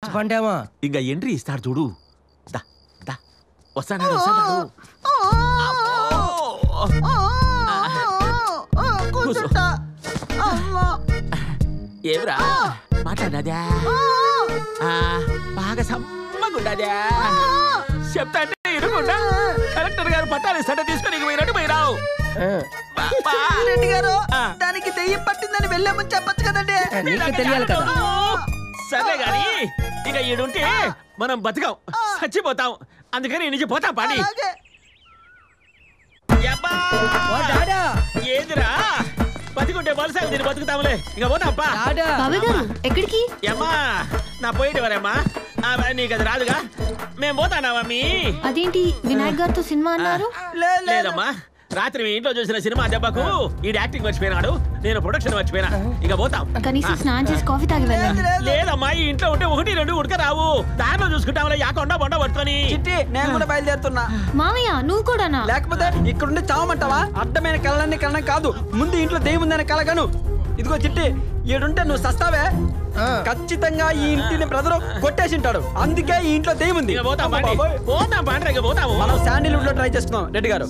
పండామా ఇంకా ఎంట్రీ ఇస్తాడు చూడు. వస్తాడు. ఏమిరా మాట్లాడదా? బాగా సమ్మగుండదా? చెప్తా అంటే ఇరుకుండా కలెక్టర్ గారు పట్టాలు ఇస్తాడ తీసుకొని పోయినట్టు పోయిరావు. రెడ్డి గారు దానికి దెయ్యం పట్టిందని వెళ్ళామని చెప్పచ్చు కదండి. తెలియాలి కదా. సరే గాని ఇక ఈడుంటే మనం బతకం, చచ్చిపోతాం. అందుకని నుంచి పోతాం పాడి. ఏదిరా బతికుంటే వలసాలు దీన్ని బతుకుతాములే. ఇక పోతాంపా. ఎక్కడికి? ఏమ్మా నా పోయేటివారేమ్మా, నీకు అది రాదుగా. మేము పోతానా మమ్మీ? అదేంటి వినాయక్ గారితో సినిమా అన్నారు? లేదమ్మా, రాత్రి మీ ఇంట్లో చూసిన సినిమా దెబ్బకు ఈ యాక్టింగ్ మర్చిపోయినాడు, నేను ప్రొడక్షన్ మర్చిపోయినా. ఇక పోతాం. కనీసం స్నానం చేసి కాఫీ తాగి వెళ్ళండి. లేదమ్మా, ఈ ఇంట్లో ఉంటే 1, 2 ఉడక రావు. దారిలో చూసుకుంటాం యాకొండ బొండ పట్టుకొని. చిట్టి నేను కూడా బయలుదేరుతున్నా. మామయ్య నువ్వు కూడానా? లేకపోతే ఇక్కడుండి చావమంటావా? అడ్డమైన కళలన్నీ కలడం కాదు, ముందు ఇంట్లో దెయ్యం ఉందని కలగను. ఇదిగో చిట్టి, ఈడుంటే నువ్వు సస్తావే. ఖచ్చితంగా ఈ ఇంటిని బ్రదరు కొట్టేసింటాడు, అందుకే ఈ ఇంట్లో దెయ్యం ఉంది. మనం శాండిల్వుడ్ లో ట్రై చేస్తున్నాం రెడ్డి గారు.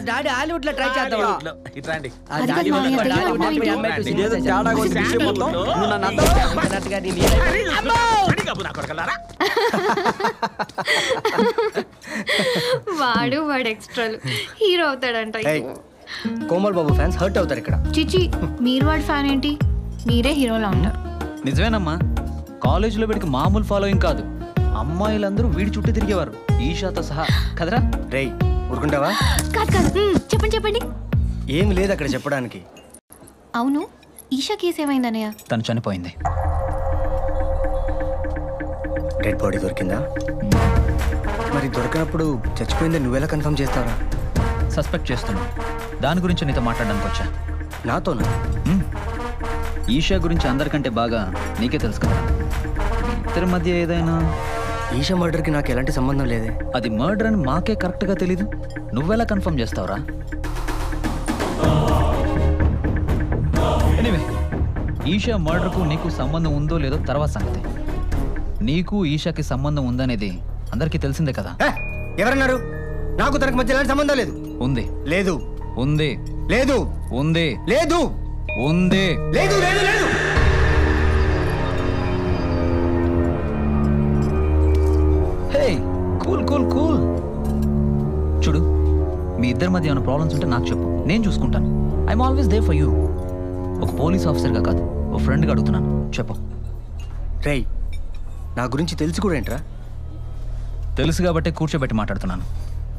డాడీ హాలీవుడ్ లో ట్రై చేద్దాం. ఇదేదో తేడా కొంచెం విషయం మొత్తం నువ్వు నన్ను వాడు ఎక్స్ట్రాలు హీరో అవుతాడంట. కోమల్ బాబు ఫ్యాన్స్ హర్ట్ అవుతారు ఇక్కడ. చిచి, మీరు వాడి ఫ్యాన్ ఏంటి? మీరే హీరోలా ఉంటారు. నిజమేనమ్మా, కాలేజీలో వీడికి మామూలు ఫాలోయింగ్ కాదు. అమ్మాయిలందరూ వీడి చుట్టూ తిరిగేవారు, ఈషాతో సహా. కదరా? రేయ్ ఊరుకుంటావా? కాదు చెప్పండి. ఏమి లేదు అక్కడ చెప్పడానికి. అవును, ఈషా కేసు ఏమైందన్నయ్య? తను చనిపోయింది. డెడ్ బాడీ దొరికిందా? మరి దొరికినప్పుడు చచ్చిపోయిందని నువ్వెలా కన్ఫర్మ్ చేస్తావా? సస్పెక్ట్ చేస్తున్నా, దాని గురించి నీతో మాట్లాడడానికి వచ్చా. నాతోనా? ఈషా గురించి అందరికంటే బాగా నీకే తెలుసు కదా. ఇద్దరి మధ్య ఏదైనా? ఈషా మర్డర్కి నాకు ఎలాంటి సంబంధం లేదే. అది మర్డర్ అని మాకే కరెక్ట్గా తెలీదు, నువ్వెలా కన్ఫర్మ్ చేస్తావురా? ఎనీవే, ఈషా మర్డర్కు నీకు సంబంధం ఉందో లేదో తర్వాత సంగతి. నీకు ఈషాకి సంబంధం ఉందనేది అందరికీ తెలిసిందే కదా. ఎవరన్నారు? నాకు తనకు మధ్య ఎలాంటి సంబంధం లేదు. ఉంది. లేదు. ఉంది. లేదు. ఉంది. లేదు. ఉంది. లేదు. లేదు. లేదు. హే, కూల్ కూల్ కూల్. చూడు, మీ ఇద్దరి మధ్య ఏమైనా ప్రాబ్లమ్స్ ఉంటే నాకు చెప్పు, నేను చూసుకుంటాను. I'm always there for you. ఒక పోలీస్ ఆఫీసర్గా కాదు, ఒక ఫ్రెండ్గా అడుగుతున్నాను, చెప్పు. రేయ్, నా గురించి తెలిసి కూడా ఏంట్రా? తెలుసు కాబట్టే కూర్చోబెట్టి మాట్లాడుతున్నాను.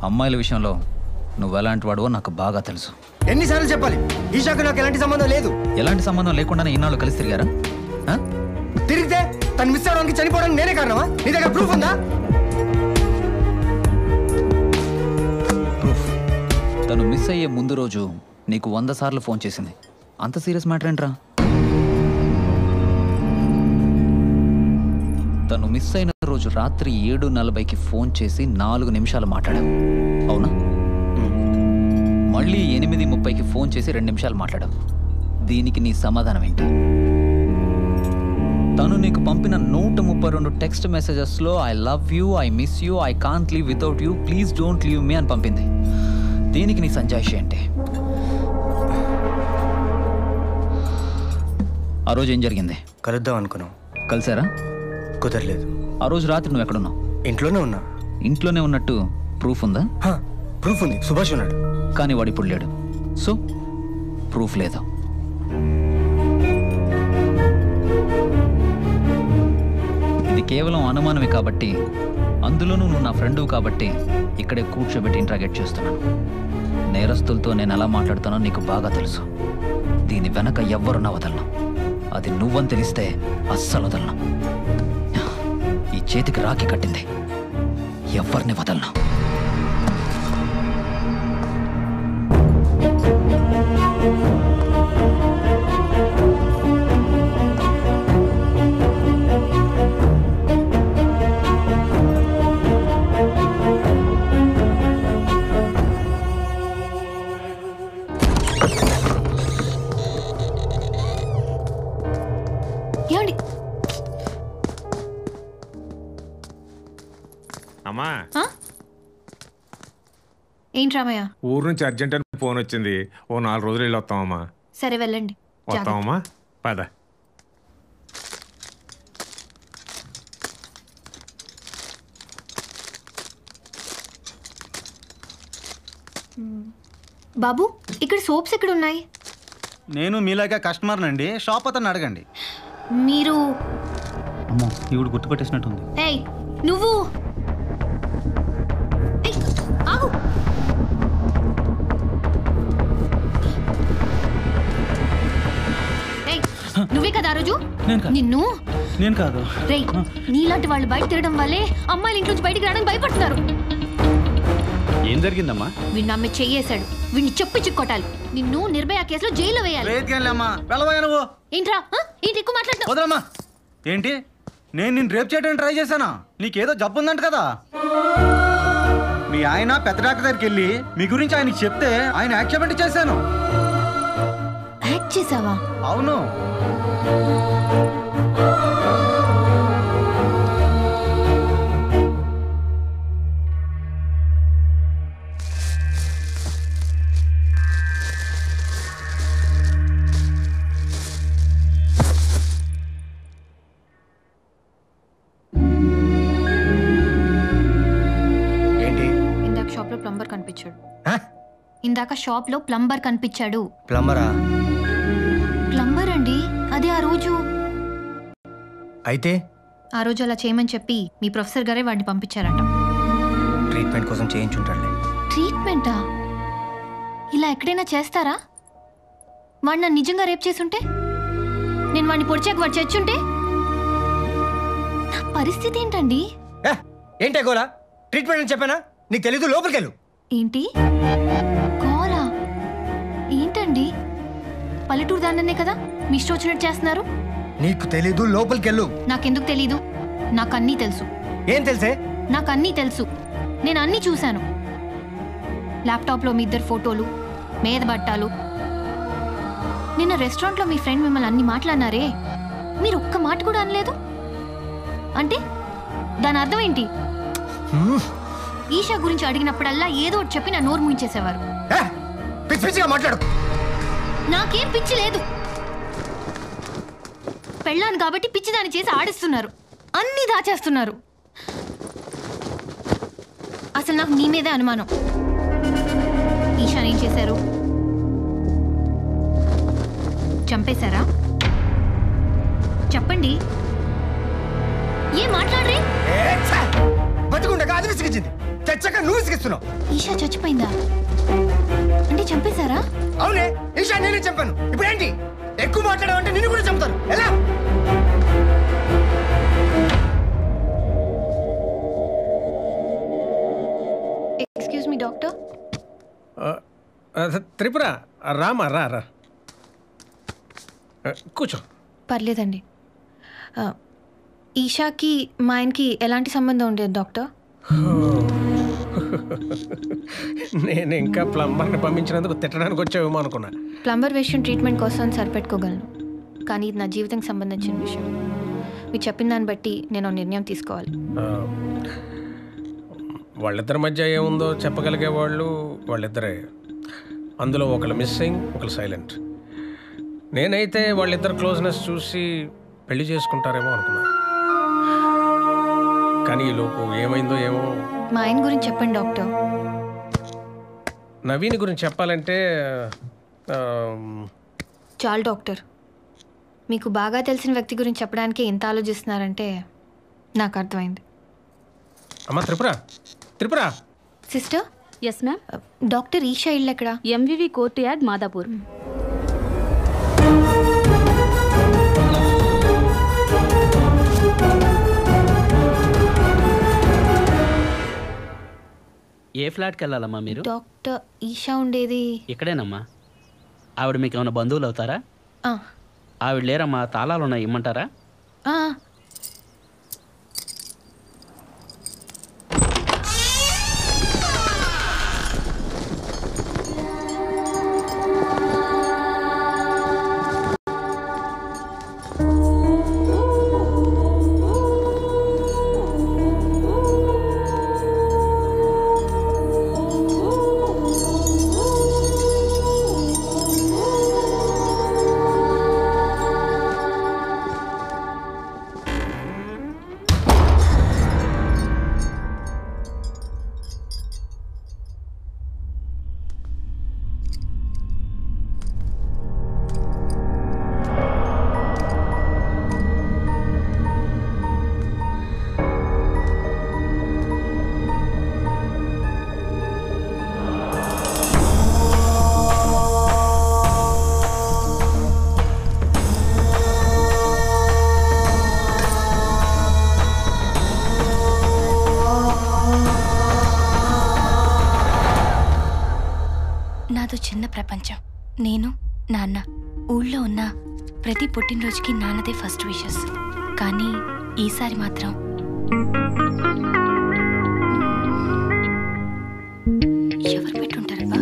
అమ్మాయిల విషయంలో నువ్వు ఎలాంటి వాడువో నాకు బాగా తెలుసు. ఎన్నిసార్లు చెప్పాలి? ఈషాకు నాకు ఎలాంటి సంబంధం లేదు. ఎలాంటి సంబంధం లేకుండానే ఇన్నాళ్ళు కలిసి తిరిగారా? తిరిగితే తను మిస్ అవడానికి చనిపోవడానికి నేనే కారణమా? నీ దగ్గర ప్రూఫ్ ఉందా? ప్రూఫ్? తను మిస్ అయ్యే ముందు రోజు నీకు 100 సార్లు ఫోన్ చేసింది. అంత సీరియస్ మ్యాటర్ ఏంట్రా? తను మిస్ అయిన రోజు రాత్రి 7:40కి ఫోన్ చేసి 4 నిమిషాలు మాట్లాడావు, అవునా? మళ్ళీ 8:30కి ఫోన్ చేసి 2 నిమిషాలు మాట్లాడావు. దీనికి నీ సమాధానం ఏంటి? తను నీకు పంపిన 132 టెక్స్ట్ మెసేజెస్లో I love you, I miss you, I can't leave without you, please don't leave me అని పంపింది. దీనికి నీ సంజాయిషి ఏంటి? ఆ రోజు ఏం జరిగింది? కలుద్దాం అనుకున్నాం. కలిసారా? కుదరలేదు. ఆ రోజు రాత్రి నువ్వు ఎక్కడున్నావు? ఇంట్లోనే ఉన్నా. ఇంట్లోనే ఉన్నట్టు ప్రూఫ్ ఉందా? ప్రూఫ్ ఉంది, సుభాష్ ఉన్నాడు. కానీ వాడు ఇప్పుడు లేడు, సో ప్రూఫ్ లేదా? ఇది కేవలం అనుమానమే కాబట్టి, అందులోనూ నువ్వు నా ఫ్రెండు కాబట్టి ఇక్కడే కూర్చోబెట్టి ఇంట్రాగేట్ చేస్తున్నాను. నేరస్తులతో నేను ఎలా మాట్లాడుతానో నీకు బాగా తెలుసు. దీని వెనక ఎవ్వరున్నా వదలను, అది నువ్వని తెలిస్తే అస్సలు వదలను. ఈ చేతికి రాఖీ కట్టింది, ఎవరిని వదలను. అమ్మా ఏంటి రామయ్య? ఊరు నుంచి అర్జెంట్ అని ఫోన్ వచ్చింది. ఓ 4 రోజులు వెళ్ళి వస్తామమ్మా. సరే వెళ్ళండి. వస్తామమ్మా, పద. బాబు, ఇక్కడ సోప్స్ ఎక్కడ ఉన్నాయి? నేను మీలాగా కస్టమర్ నండి. షాప్ అతను అడగండి. మీరు అమ్మో, ఈవిడ గుర్తుపట్టేసినట్టుంది. ఏయ్ నువ్వు ఏయ్, ఆగు. ఏయ్, నువ్వే కదా ఆ రోజు? నిన్ను నేను కాదు. రేయ్, నీలాంటి వాళ్ళు బయట తిరగడం వల్లే అమ్మాయిలు ఇంట్లో నుంచి బయటికి రావడానికి భయపడుతున్నారు. ఏం జరిగిందమ్మా? వీడిని అమ్మ చెయ్యేశాడు. వీడిని చెప్పి చిక్కొట్టాలి. నిన్ను నిర్భయ కేసులో జైల్లో వేయాలి. వెళ్ళవా నువ్వు? ఏంట్రా ఏంటి ఎక్కువ మాట్లాడుతున్నావు? వదలమ్మా. ఏంటి, నేను నిన్ను రేప్ చేయడానికి ట్రై చేశానా? నీకేదో జబ్బు ఉందంట కదా. మీ ఆయన పెద్ద డాక్టర్ దగ్గరికి వెళ్ళి మీ గురించి ఆయనకి చెప్తే ఆయన యాక్సెప్ట్ చేశాను. యాక్ట్ చేసావా? అవును. ప్లంబర్ కనిపించాడు. ఇందాక షాప్ లో ప్లంబర్ కనిపించాడు. ప్లంబరా? ప్లంబర్ అండి, అదే ఆ రోజు. అయితే ఆ రోజు అలా చేయమని చెప్పి మీ ప్రొఫెసర్ గారే వాడిని పంపించారంట. ట్రీట్మెంట్ కోసం చేయించుంటాడులే. ట్రీట్మెంటా? ఇలా ఎక్కడైనా చేస్తారా? వాడు నన్ను నిజంగా రేప్ చేసుంటే, నేను వాడిని పొడిచాక వాడు చచ్చుంటే నా పరిస్థితి ఏంటండి? ఏంటే గోలా? ట్రీట్మెంట్ అని చెప్పానా? నీకు తెలీదు, లోపలికి వెళ్ళు. ఏంటి గోలా? ఏంటండి, పల్లెటూరు దాన్నే కదా మీ ఇష్టం వచ్చినట్టు చేస్తున్నారు. నీకు తెలీదు, లోపలికి వెళ్ళు. నాకెందుకు తెలీదు? నాకు అన్నీ తెలుసు. ఏం తెలుసే? నాకు అన్నీ తెలుసు. నేను అన్నీ చూశాను. ల్యాప్టాప్లో మీ ఇద్దరు ఫోటోలు, మీద బట్టాలు. నిన్న రెస్టారెంట్లో మీ ఫ్రెండ్ మిమ్మల్ని అన్ని మాట్లాడినారే, మీరు ఒక్క మాట కూడా అనలేదు. అంటే దాని అర్థం ఏంటి? ఈషా గురించి అడిగినప్పుడల్లా ఏదో ఒకటి చెప్పి నా నోరు ముయించేసేవారు. మాట్లాడు. నాకేం పిచ్చి లేదు. పెళ్ళాను కాబట్టి పిచ్చిదాన్ని చేసి ఆడిస్తున్నారు, అన్నీ దాచేస్తున్నారు. అసలు నాకు నీ మీదే అనుమానం. ఈషాని ఏం చేశారు? చంపేశారా? చెప్పండి. ఏం మాట్లాడరే? బతికుండగా అది విసిగించింది, చచ్చాక నువ్వు విసిగిస్తున్నావు. ఈషా చచ్చిపోయిందా? అంటే చంపేశారా? అవునే, ఈషా నేనే చంపాను. ఇప్పుడు ఏంటి? ఎక్కువ మాట్లాడావంటే నిన్ను కూడా చంపుతారు. ఎలా? Excuse me doctor. Tripura, Rama రా రా, కూర్చో. పర్లేదండి. ఈషాకి మా ఆయనకి ఎలాంటి సంబంధం ఉండేది డాక్టర్? నేను ఇంకా ప్లంబర్ని పంపించినందుకు తిట్టడానికి వచ్చావేమో అనుకున్నా. ప్లంబర్ విషయం ట్రీట్మెంట్ కోసం సరిపెట్టుకోగలను, కానీ ఇది నా జీవితానికి సంబంధించిన విషయం. మీరు చెప్పిన దాన్ని బట్టి నేను నిర్ణయం తీసుకోవాలి. వాళ్ళిద్దరి మధ్య ఏముందో చెప్పగలిగే వాళ్ళు వాళ్ళిద్దరే. అందులో ఒకళ్ళు మిస్సింగ్, ఒకళ్ళు సైలెంట్. నేనైతే వాళ్ళిద్దరు క్లోజ్నెస్ చూసి పెళ్లి చేసుకుంటారేమో అనుకున్నా, కానీ ఈ లోపు ఏమైందో ఏమో. మా ఆయన గురించి చెప్పండి డాక్టర్. నవీన్ గురించి చెప్పాలంటే చాలు డాక్టర్. మీకు బాగా తెలిసిన వ్యక్తి గురించి చెప్పడానికి ఎంత ఆలోచిస్తున్నారంటే నాకు అర్థమైంది. అమ్మా Tripura, Tripura. Sister. Yes ma'am. Doctor Isha ఇల్లు ఎక్కడ? MVV court yard, Madhapur. ఏ ఫ్లాట్కి వెళ్ళాలమ్మా మీరు? డాక్టర్ ఈషా ఉండేది ఇక్కడేనమ్మా. ఆవిడ మీకు ఏమైనా బంధువులు అవుతారా? ఆవిడ లేరమ్మా, తాళాలు ఉన్నాయి, ఇమ్మంటారా? చిన్న ప్రపంచం. నేను, నాన్న, ఊళ్ళో ఉన్న ప్రతి పుట్టినరోజుకి నాన్నదే ఫస్ట్ విషెస్. కానీ ఈసారి మాత్రం ఎవరు పెట్టుంటారబ్బా?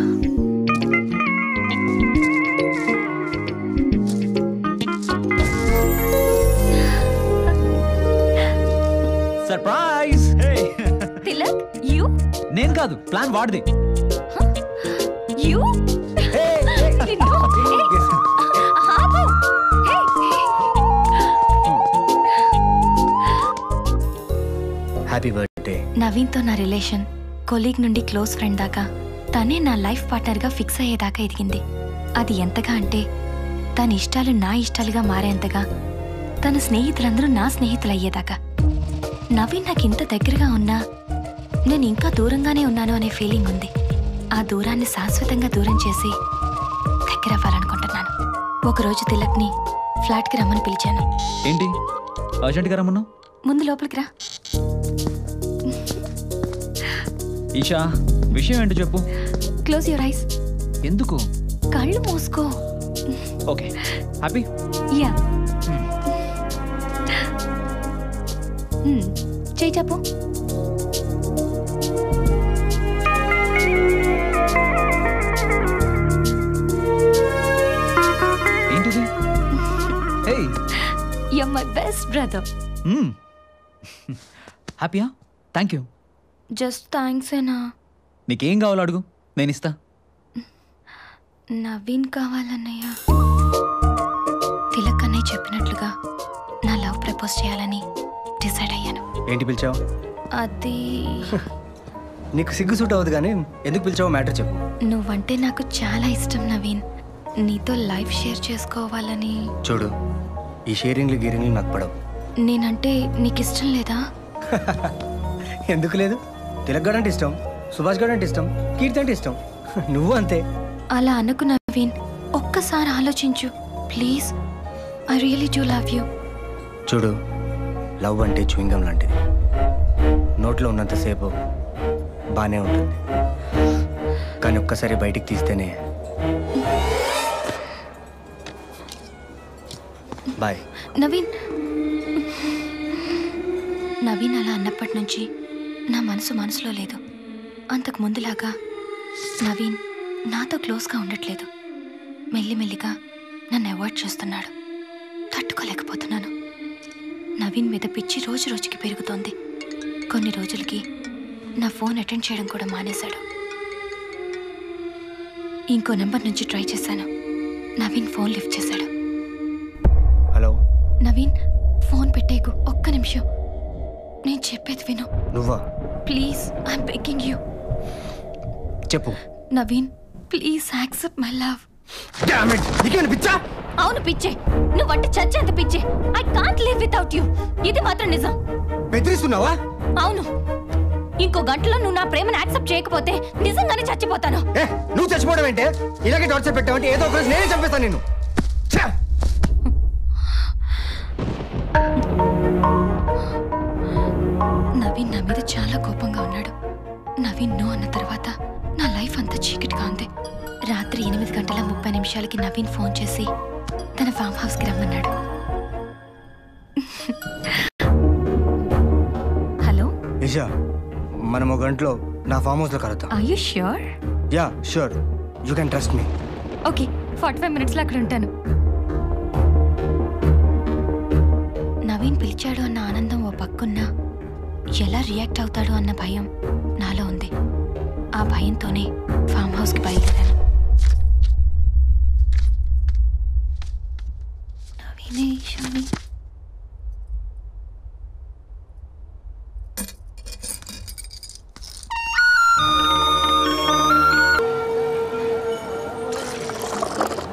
సర్ప్రైజ్! తిలక్, యూ నేను కాదు, ప్లాన్ వాడిది. You happy birthday. నవీన్తో నా రిలేషన్ కొలీగ్ నుండి క్లోజ్ ఫ్రెండ్ దాకా తనే నా లైఫ్ పార్ట్నర్గా ఫిక్స్ అయ్యేదాకా ఎదిగింది. అది ఎంతగా అంటే తన ఇష్టాలు నా ఇష్టాలుగా మారేంతగా, తన స్నేహితులందరూ నా స్నేహితులు అయ్యేదాకా. నవీన్ నాకు ఇంత దగ్గరగా ఉన్నా నేను ఇంకా దూరంగానే ఉన్నాను అనే ఫీలింగ్ ఉంది. ఆ దూరాన్ని శాశ్వతంగా దూరం చేసి దగ్గర అవ్వాలనుకుంటున్నాను. ఒకరోజు తిలక్ని ఫ్లాట్కి రమ్మని పిలిచాను. ఏంటి అర్జెంట్గా రమ్మన్నావు? ముందు లోపలికి రా. ఈషా, విషయం ఏంటో చెప్పు. Close your eyes. ఎందుకు? కళ్ళు మూసుకో. Okay, happy? యా. చేయి చెప్పు. ఏంటిది? Hey, you are my best brother. హ్యాపీయా? Thank you. జస్ట్ థ్యాంక్స్ ఏనా? నీకేం కావాలో అడుగు, నేను ఇస్తా. నవీన్ కావాలన్నయ్య. తిలక్ అన్నయ్య చెప్పినట్లుగా నా లవ్ ప్రపోజ్ చేయాలని డిసైడ్ అయ్యాను. ఏంటి పిలిచావు? అది నీకు సిగ్గు సూట్ అవ్వదు కానీ ఎందుకు పిలిచావో మ్యాటర్ చెప్పు. నువ్వంటే నాకు చాలా ఇష్టం నవీన్. నీతో లైఫ్ షేర్ చేసుకోవాలని. చూడు, ఈ షేరింగ్లు గీరింగ్లు నాకు పడవు. నేనంటే నీకు ఇష్టం లేదా? ఎందుకు లేదు? తిలక్ గడ్ అంటే ఇష్టం, సుభాష్ గడ్ అంటే ఇష్టం, కీర్తి అంటే ఇష్టం. నువ్వు అంతే. అలా అనుకు నవీన్. ఒక్కసారి ఆలోచించు please. I really do love you. చూడు, లవ్ అంటే చూయింగం లాంటిది. నోట్లో ఉన్నంతసేపు బాగానే ఉంటుంది, కానీ ఒక్కసారి బయటికి తీస్తేనే. బాయ్. నవీన్ నవీన్ అలా అన్నప్పటి నుంచి నా మనసులో లేదు. అంతకు ముందులాగా నవీన్ నాతో క్లోజ్గా ఉండట్లేదు. మెల్లిమెల్లిగా నన్ను అవాయిడ్ చేస్తున్నాడు. తట్టుకోలేకపోతున్నాను. నవీన్ మీద పిచ్చి రోజు రోజుకి పెరుగుతోంది. కొన్ని రోజులకి నా ఫోన్ అటెండ్ చేయడం కూడా మానేశాడు. ఇంకో నెంబర్ నుంచి ట్రై చేశాను. నవీన్ ఫోన్ లిఫ్ట్ చేశాడు. హలో నవీన్, ఫోన్ పెట్టేకు. ఒక్క నిమిషం, నేను చెప్పేది విను. నువ్వా? Please, I'm begging you. చెప్పు. Naveen, please accept my love. పిచ్చా? అవును పిచ్చే. నువ్వంటే చచ్చేంత పిచ్చే. I can't live without you. ఇది మాత్రం నిజం. బెదిరిస్తున్నావా? అవును. ఇంకో గంటలో నువ్వు నా ప్రేమను యాక్సెప్ట్ చేయకపోతే నిజంగానే చచ్చిపోతాను. నువ్వు చచ్చిపోవడం ఏంటే? ఇలాగే టార్చర్ పెట్టావంటే ఏదో ఒక రోజు నేనే చంపేస్తాను నిన్ను. నవీన్ నా మీద చాలా కోపంగా ఉన్నాడు. నవీన్ నో అన్న తర్వాత నా లైఫ్ అంతా చీకటిగా ఉంది. రాత్రి 8:30 నవీన్ ఫోన్ చేసి తన ఫామ్ హౌస్కి రమ్మన్నాడు. హలో ఇషా, మనం ఒక గంటలో నా ఫామ్ హౌస్లో కలుద్దాం. Are you sure? Yeah sure, you can trust me. Okay, 45 మినిట్స్లో అక్కడ ఉంటాను. నవీన్ పిలిచాడు అన్న ఆనందం ఓ పక్కున్నా ఎలా రియాక్ట్ అవుతాడు అన్న భయం నాలో ఉంది. ఆ భయంతోనే ఫామ్ హౌస్కి బయలుదేరాను. నవీనే